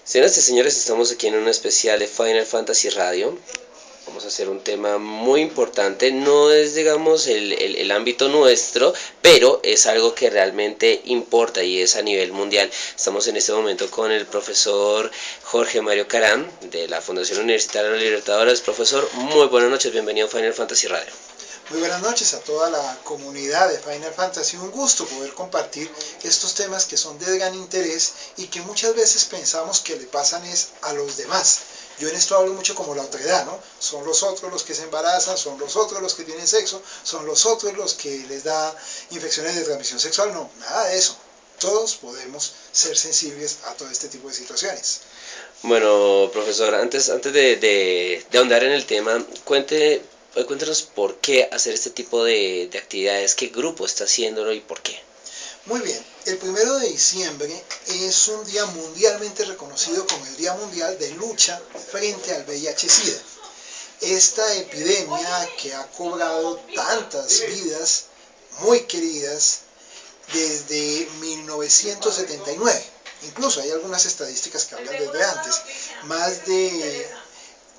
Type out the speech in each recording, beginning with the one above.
Señoras y señores, estamos aquí en un especial de Final Fantasy Radio. Vamos a hacer un tema muy importante. No es, digamos, el ámbito nuestro, pero es algo que realmente importa y es a nivel mundial. Estamos en este momento con el profesor Jorge Mario Caram, de la Fundación Universitaria de los Libertadores. Profesor, muy buenas noches, bienvenido a Final Fantasy Radio. Muy buenas noches a toda la comunidad de Final Fantasy. Un gusto poder compartir estos temas que son de gran interés y que muchas veces pensamos que le pasan es a los demás. Yo en esto hablo mucho como la otredad, ¿no? Son los otros los que se embarazan, son los otros los que tienen sexo, son los otros los que les da infecciones de transmisión sexual. No, nada de eso. Todos podemos ser sensibles a todo este tipo de situaciones. Bueno, profesor, antes de ahondar en el tema, cuéntenos por qué hacer este tipo de actividades, qué grupo está haciéndolo y por qué. Muy bien, el 1 de diciembre es un día mundialmente reconocido como el Día Mundial de Lucha frente al VIH-Sida. Esta epidemia que ha cobrado tantas vidas muy queridas desde 1979. Incluso hay algunas estadísticas que hablan desde antes. Más de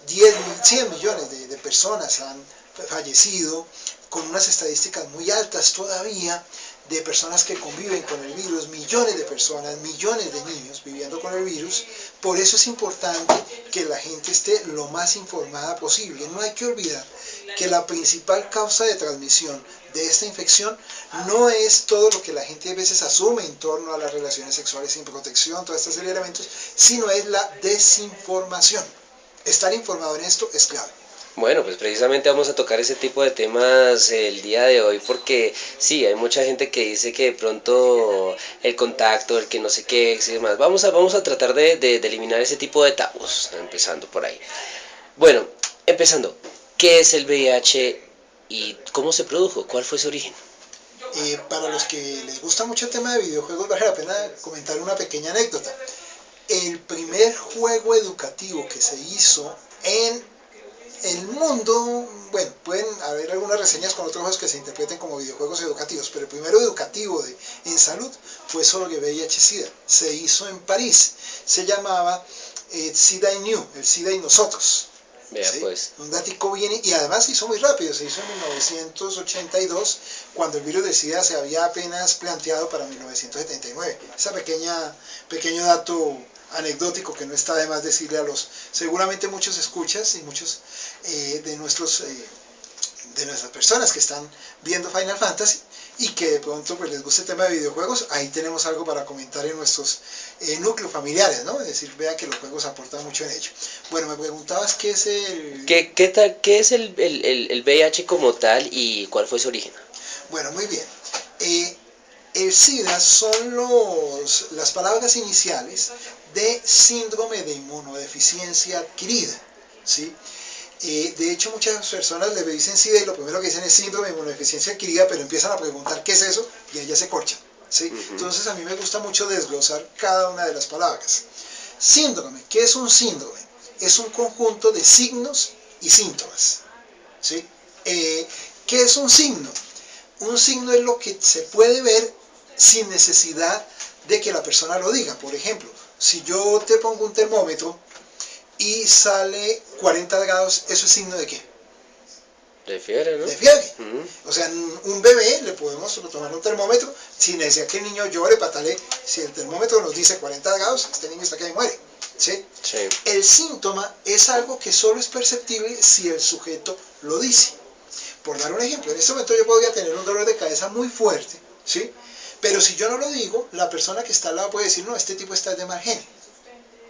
100 millones de personas han fallecido, con unas estadísticas muy altas todavía de personas que conviven con el virus, millones de personas, millones de niños viviendo con el virus. Por eso es importante que la gente esté lo más informada posible. No hay que olvidar que la principal causa de transmisión de esta infección no es todo lo que la gente a veces asume en torno a las relaciones sexuales sin protección, toda esta serie de elementos, sino es la desinformación. Estar informado en esto es clave. Bueno, pues precisamente vamos a tocar ese tipo de temas el día de hoy porque sí, hay mucha gente que dice que de pronto el contacto, el que no sé qué y demás. Vamos a tratar de eliminar ese tipo de tabús, empezando por ahí. Bueno, empezando, ¿qué es el VIH y cómo se produjo? ¿Cuál fue su origen? Para los que les gusta mucho el tema de videojuegos, vale la pena comentar una pequeña anécdota. El primer juego educativo que se hizo en el mundo, bueno, pueden haber algunas reseñas con otros juegos que se interpreten como videojuegos educativos, pero el primero educativo en salud fue sobre VIH-Sida. Se hizo en París, se llamaba SIDA y New, el SIDA y nosotros. Vea, ¿sí? pues. Un datico bien, y además se hizo muy rápido, se hizo en 1982, cuando el virus de SIDA se había apenas planteado para 1979. Ese pequeño dato anecdótico que no está de más decirle a los seguramente muchos escuchas y muchos de nuestras personas que están viendo Final Fantasy y que de pronto pues les gusta el tema de videojuegos. Ahí tenemos algo para comentar en nuestros núcleos familiares, ¿no? Es decir, vean que los juegos aportan mucho en ello. Bueno, me preguntabas qué es el... ¿Qué es el VIH como tal y cuál fue su origen? Bueno, muy bien. El SIDA son las palabras iniciales de síndrome de inmunodeficiencia adquirida, ¿sí? De hecho, muchas personas le dicen SIDA y lo primero que dicen es síndrome de inmunodeficiencia adquirida, pero empiezan a preguntar qué es eso y ahí ya se corchan, ¿sí? Entonces a mí me gusta mucho desglosar cada una de las palabras. Síndrome, ¿qué es un síndrome? Es un conjunto de signos y síntomas, ¿sí? ¿Qué es un signo? Un signo es lo que se puede ver sin necesidad de que la persona lo diga. Por ejemplo, si yo te pongo un termómetro y sale 40 grados, ¿eso es signo de qué? De fiebre, ¿no? De fiebre. O sea, un bebé le podemos tomar un termómetro sin necesidad que el niño llore, patale. Si el termómetro nos dice 40 grados, este niño está que muere. ¿Sí? Sí. El síntoma es algo que solo es perceptible si el sujeto lo dice. Por dar un ejemplo, en este momento yo podría tener un dolor de cabeza muy fuerte, ¿sí? Pero si yo no lo digo, la persona que está al lado puede decir, no, este tipo está de mal genio,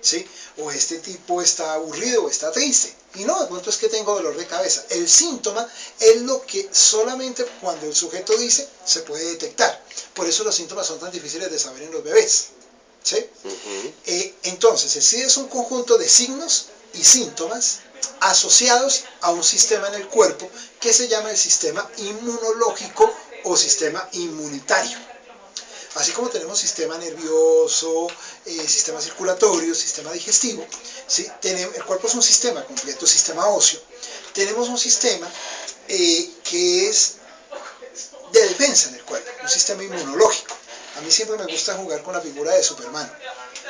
¿sí? O este tipo está aburrido o está triste. Y no, de pronto es que tengo dolor de cabeza. El síntoma es lo que solamente cuando el sujeto dice se puede detectar. Por eso los síntomas son tan difíciles de saber en los bebés, ¿sí? Entonces, el SIDA es un conjunto de signos y síntomas asociados a un sistema en el cuerpo que se llama el sistema inmunológico o sistema inmunitario. Así como tenemos sistema nervioso, sistema circulatorio, sistema digestivo, ¿sí? El cuerpo es un sistema completo, sistema óseo. Tenemos un sistema que es de defensa en el cuerpo, un sistema inmunológico. A mí siempre me gusta jugar con la figura de Superman.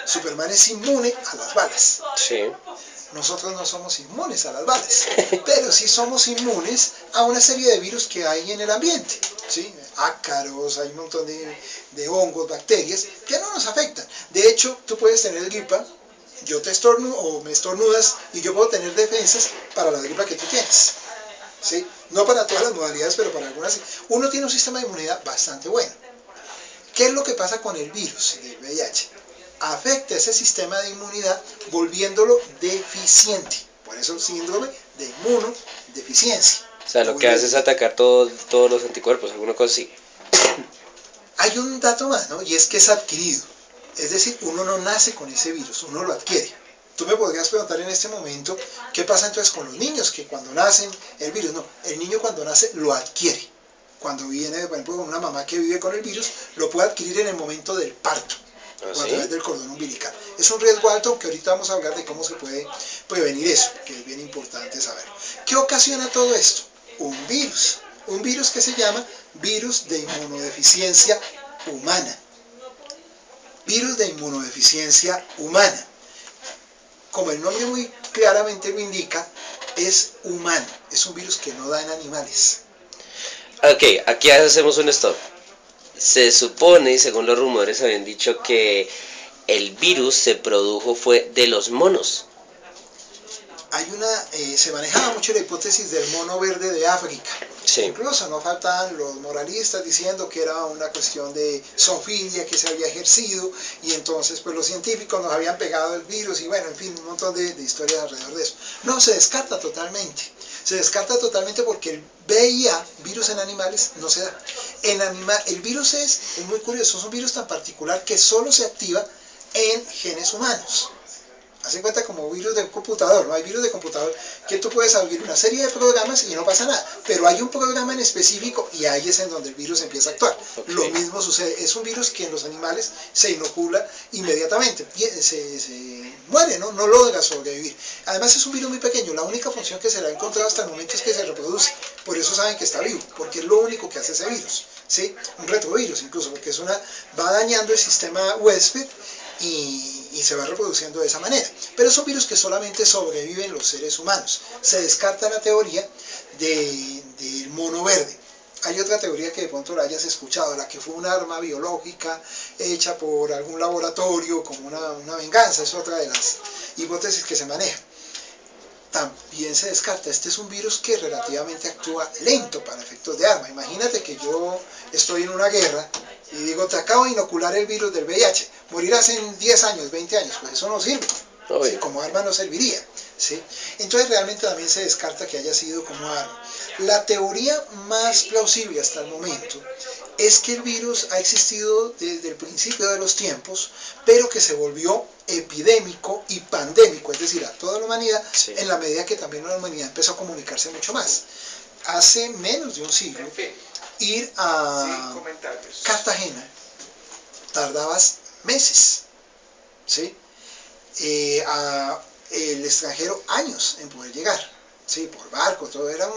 Superman es inmune a las balas. Sí. Nosotros no somos inmunes a las balas, pero sí somos inmunes a una serie de virus que hay en el ambiente, ¿sí? Ácaros, hay un montón de hongos, bacterias, que no nos afectan. De hecho, tú puedes tener gripa, yo te estornudo o me estornudas y yo puedo tener defensas para la gripa que tú tienes, ¿sí? No para todas las modalidades, pero para algunas sí. Uno tiene un sistema de inmunidad bastante bueno. ¿Qué es lo que pasa con el virus del VIH? Afecta ese sistema de inmunidad volviéndolo deficiente. Por eso el síndrome de inmunodeficiencia. O sea, lo que hace es atacar todos los anticuerpos, alguna cosa así. Hay un dato más, ¿no? Y es que es adquirido. Es decir, uno no nace con ese virus, uno lo adquiere. Tú me podrías preguntar en este momento, ¿qué pasa entonces con los niños? Que cuando nacen, el virus, no. El niño cuando nace lo adquiere. Cuando viene, por ejemplo, con una mamá que vive con el virus, lo puede adquirir en el momento del parto. O a través del cordón umbilical. Es un riesgo alto, aunque ahorita vamos a hablar de cómo se puede prevenir eso, que es bien importante saber. ¿Qué ocasiona todo esto? Un virus que se llama virus de inmunodeficiencia humana. Virus de inmunodeficiencia humana. Como el nombre muy claramente lo indica, es humano, es un virus que no da en animales. Ok, aquí hacemos un stop. Se supone, y según los rumores habían dicho que el virus se produjo fue de los monos. Se manejaba mucho la hipótesis del mono verde de África. Sí. Incluso no faltaban los moralistas diciendo que era una cuestión de zoofilia que se había ejercido y entonces pues los científicos nos habían pegado el virus y bueno, en fin, un montón de historias alrededor de eso. No, se descarta totalmente. Se descarta totalmente porque el VIH, virus en animales, no se da. El virus es muy curioso, es un virus tan particular que solo se activa en genes humanos. Haz cuenta como virus de computador, ¿no? Hay virus de computador que tú puedes abrir una serie de programas y no pasa nada, pero hay un programa en específico y ahí es en donde el virus empieza a actuar. Okay. Lo mismo sucede, es un virus que en los animales se inocula inmediatamente, se muere, ¿no? No logra sobrevivir. Además es un virus muy pequeño, la única función que se le ha encontrado hasta el momento es que se reproduce, por eso saben que está vivo, porque es lo único que hace ese virus, ¿sí? Un retrovirus incluso, porque va dañando el sistema huésped y se va reproduciendo de esa manera. Pero son virus que solamente sobreviven los seres humanos. Se descarta la teoría del mono verde. Hay otra teoría que de pronto la hayas escuchado, la que fue un arma biológica hecha por algún laboratorio como una venganza, es otra de las hipótesis que se maneja. También se descarta, este es un virus que relativamente actúa lento para efectos de arma. Imagínate que yo estoy en una guerra y digo, te acabo de inocular el virus del VIH, morirás en 10 años, 20 años, pues eso no sirve, ¿sí? Como arma no serviría, ¿sí? Entonces realmente también se descarta que haya sido como arma. La teoría más plausible hasta el momento es que el virus ha existido desde el principio de los tiempos, pero que se volvió epidémico y pandémico, es decir, a toda la humanidad, sí, en la medida que también la humanidad empezó a comunicarse mucho más. Hace menos de un siglo, ir a Cartagena tardabas meses, ¿sí? El extranjero años en poder llegar, ¿sí? Por barco, todo era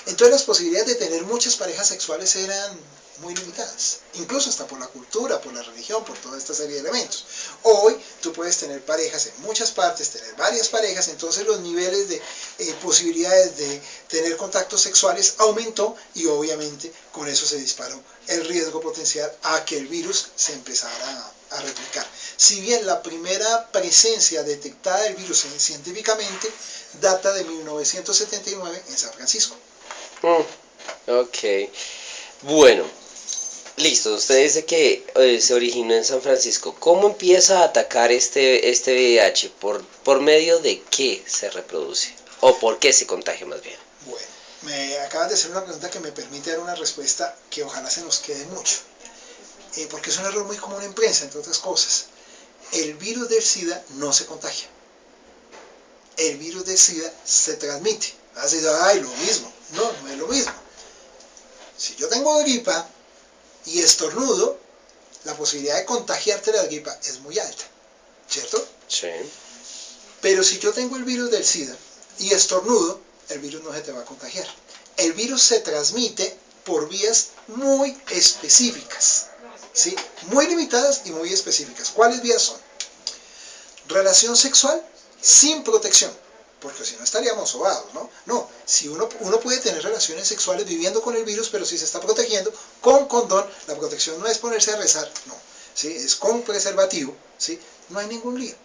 Entonces las posibilidades de tener muchas parejas sexuales eran muy limitadas, incluso hasta por la cultura, por la religión, por toda esta serie de elementos. Hoy tú puedes tener parejas en muchas partes, tener varias parejas, entonces los niveles de posibilidades de tener contactos sexuales aumentó y obviamente con eso se disparó el riesgo potencial a que el virus se empezara a replicar. Si bien la primera presencia detectada del virus científicamente data de 1979 en San Francisco. Ok, bueno, listo, usted dice que se originó en San Francisco. ¿Cómo empieza a atacar este VIH? ¿Por medio de qué se reproduce? ¿O por qué se contagia más bien? Bueno, me acabas de hacer una pregunta que me permite dar una respuesta que ojalá se nos quede mucho. Porque es un error muy común en prensa, entre otras cosas. El virus del SIDA no se contagia. El virus del SIDA se transmite. Así, ay, lo mismo. No, no es lo mismo. Si yo tengo gripa y estornudo, la posibilidad de contagiarte la gripa es muy alta, ¿cierto? Sí. Pero si yo tengo el virus del SIDA y estornudo, el virus no se te va a contagiar. El virus se transmite por vías muy específicas. ¿sí? Muy limitadas y muy específicas. ¿Cuáles vías son? Relación sexual sin protección, porque si no estaríamos sobados, ¿no? No, si uno puede tener relaciones sexuales viviendo con el virus, pero si se está protegiendo con condón, la protección no es ponerse a rezar, no, ¿sí? Es con preservativo, ¿sí? No hay ningún lío.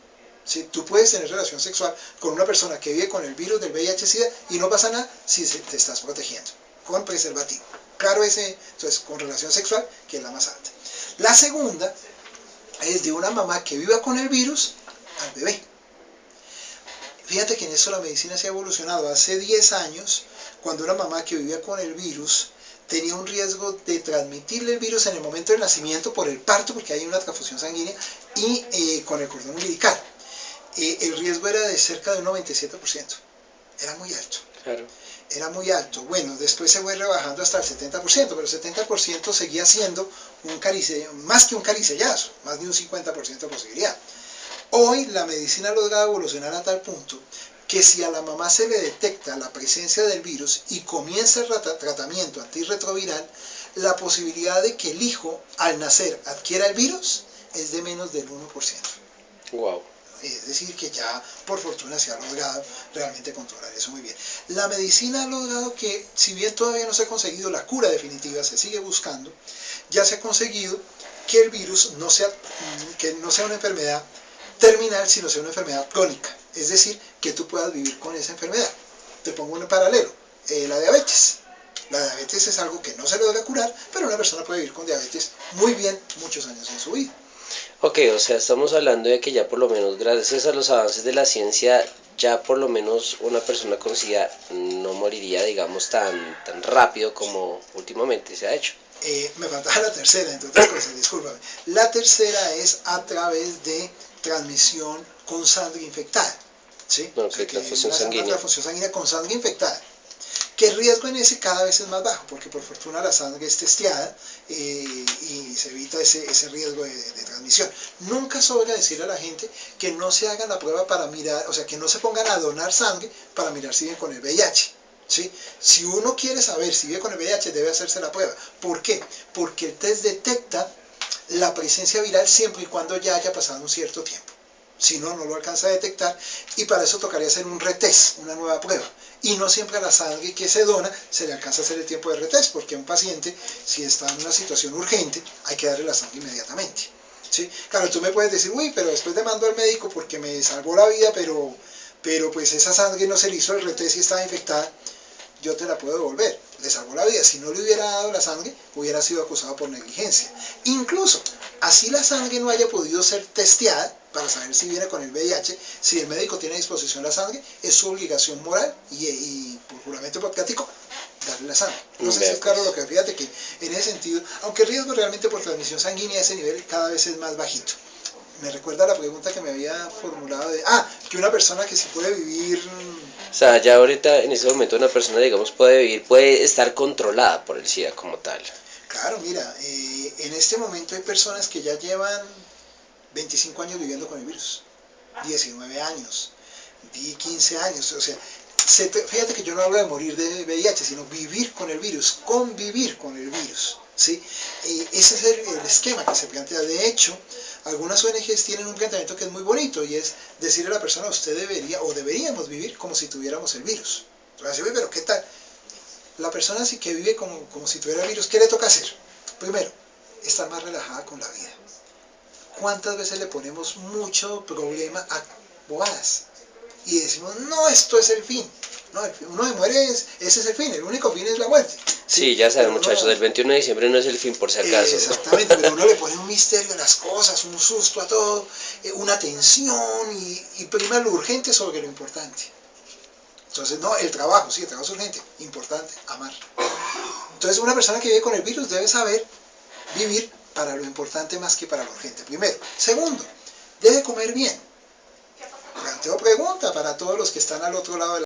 ¿Sí? Tú puedes tener relación sexual con una persona que vive con el virus del VIH-Sida y no pasa nada si te estás protegiendo, con preservativo. Claro, entonces con relación sexual, que es la más alta. La segunda es de una mamá que viva con el virus al bebé. Fíjate que en eso la medicina se ha evolucionado. Hace 10 años, cuando una mamá que vivía con el virus tenía un riesgo de transmitirle el virus en el momento del nacimiento por el parto, porque hay una transfusión sanguínea, y con el cordón umbilical. El riesgo era de cerca de un 97%. Era muy alto. Claro. Era muy alto. Bueno, después se fue rebajando hasta el 70%, pero el 70% seguía siendo más que un caricellazo, más de un 50% de posibilidad. Hoy la medicina ha logrado evolucionar a tal punto que si a la mamá se le detecta la presencia del virus y comienza el tratamiento antirretroviral, la posibilidad de que el hijo al nacer adquiera el virus es de menos del 1%. Wow. Es decir, que ya por fortuna se ha logrado realmente controlar eso muy bien. La medicina ha logrado que, si bien todavía no se ha conseguido la cura definitiva, se sigue buscando, ya se ha conseguido que el virus no sea una enfermedad terminal, sino sea una enfermedad crónica. Es decir, que tú puedas vivir con esa enfermedad. Te pongo un paralelo, la diabetes. La diabetes es algo que no se logra curar, pero una persona puede vivir con diabetes muy bien muchos años en su vida. Ok, o sea, estamos hablando de que ya por lo menos gracias a los avances de la ciencia, ya por lo menos una persona con SIDA no moriría, digamos, tan rápido como últimamente se ha hecho. Me faltaba la tercera, entre otras cosas, discúlpame. La tercera es a través de transmisión con sangre infectada. ¿Sí? No, que transfusión sanguínea. Una transfusión sanguínea con sangre infectada. Que el riesgo en ese cada vez es más bajo, porque por fortuna la sangre es testeada y se evita ese riesgo de transmisión. Nunca sobra decirle a la gente que no se hagan la prueba para mirar, o sea, que no se pongan a donar sangre para mirar si viven con el VIH. ¿Sí? Si uno quiere saber si vive con el VIH, debe hacerse la prueba. ¿Por qué? Porque el test detecta la presencia viral siempre y cuando ya haya pasado un cierto tiempo. Si no, no lo alcanza a detectar y para eso tocaría hacer un retest, una nueva prueba. Y no siempre a la sangre que se dona se le alcanza a hacer el tiempo de retest, porque a un paciente, si está en una situación urgente, hay que darle la sangre inmediatamente. ¿Sí? Claro, tú me puedes decir, uy, pero después le mando al médico porque me salvó la vida, pero pues esa sangre no se le hizo el retest y estaba infectada, yo te la puedo devolver. Le salvó la vida. Si no le hubiera dado la sangre, hubiera sido acusado por negligencia. Incluso, así la sangre no haya podido ser testeada para saber si viene con el VIH, si el médico tiene a disposición la sangre, es su obligación moral y por juramento hipocrático, darle la sangre. No sé si es claro lo que, fíjate que en ese sentido, aunque el riesgo realmente por transmisión sanguínea a ese nivel cada vez es más bajito. Me recuerda la pregunta que me había formulado de, que una persona que si puede vivir... O sea, ya ahorita en ese momento una persona, digamos, puede estar controlada por el SIDA como tal. Claro, mira, en este momento hay personas que ya llevan 25 años viviendo con el virus, 19 años, 15 años, o sea, fíjate que yo no hablo de morir de VIH, sino vivir con el virus, convivir con el virus, ¿sí? Ese es el esquema que se plantea. De hecho, algunas ONGs tienen un planteamiento que es muy bonito y es decirle a la persona, usted debería o deberíamos vivir como si tuviéramos el virus. Entonces, pero ¿qué tal? La persona sí que vive como si tuviera el virus, ¿qué le toca hacer? Primero, estar más relajada con la vida. ¿Cuántas veces le ponemos mucho problema a bobadas? Y decimos, no, esto es el fin. No, uno se muere, ese es el fin, el único fin es la muerte. Sí, ya saben, muchachos, el 21 de diciembre no es el fin, por si acaso. Exactamente, pero uno le pone un misterio a las cosas, un susto a todo, una tensión y prima lo urgente sobre lo importante. Entonces, no, el trabajo es urgente, importante, amar. Entonces, una persona que vive con el virus debe saber vivir para lo importante más que para lo urgente, primero. Segundo, debe comer bien. Planteo pregunta para todos los que están al otro lado de la